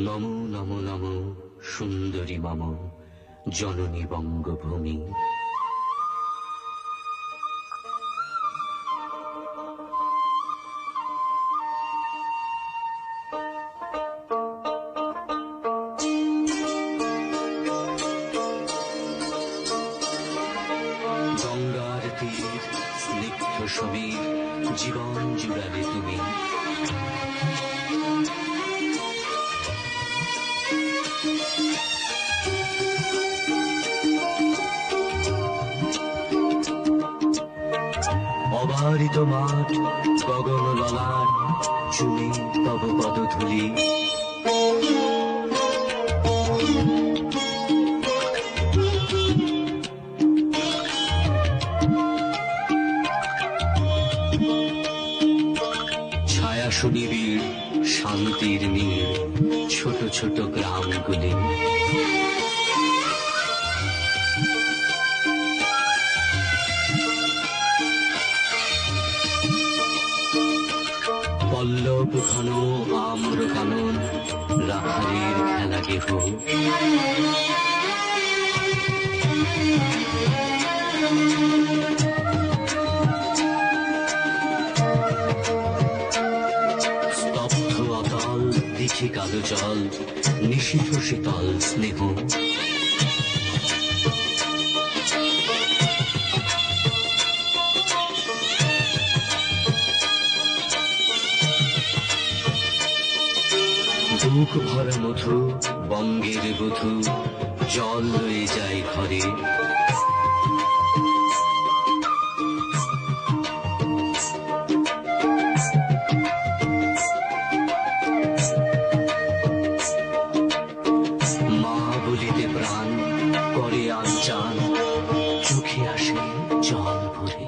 নমো নমো নমো সুন্দরী মম জননী বঙ্গভূমি। গঙ্গার তীর স্নিগ্ধ সমীর জীবন জুড়ালে তুমি। অবারিত মাঠ গগন ললাট চুমে তব পদধূলি। ছায়া সুনিবিড় শান্তির নীড় ছোট ছোট গ্রামগুলি। পল্লব ঘন আম্র কানন রাখালের খেলা গেহ। স্তব্ধ অতল দিঘি কালো জল নিশীথ শীতল স্নেহ। বুক ভরা মধু বঙ্গের বধূ জল লয়ে যায় ঘরে। মা বলিতে প্রাণ করে আনচান চোখে আসে জল ভরে।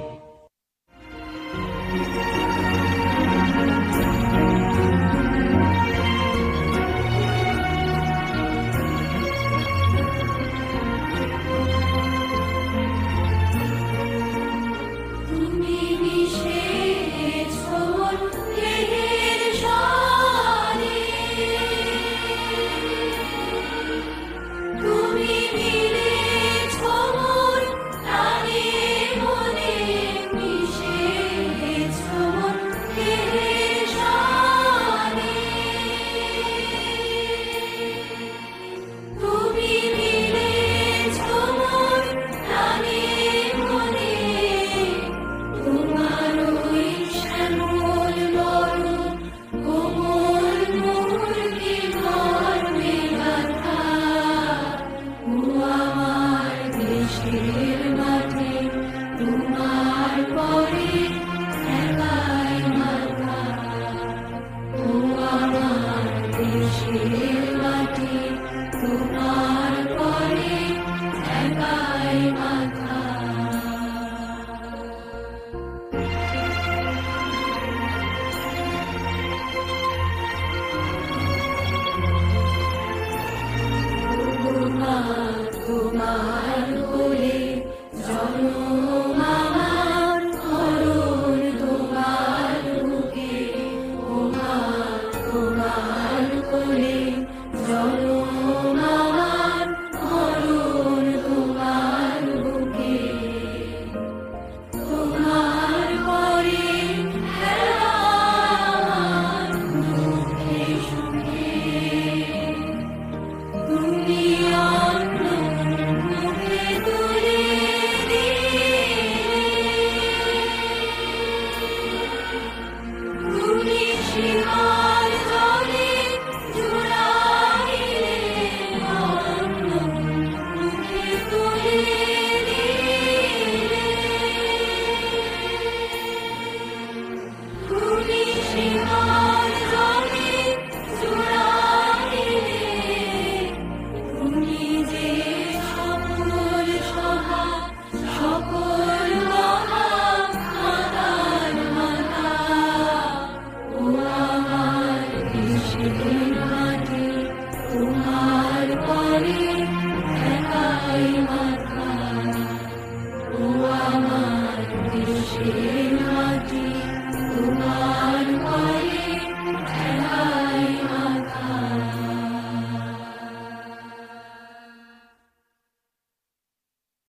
Shiva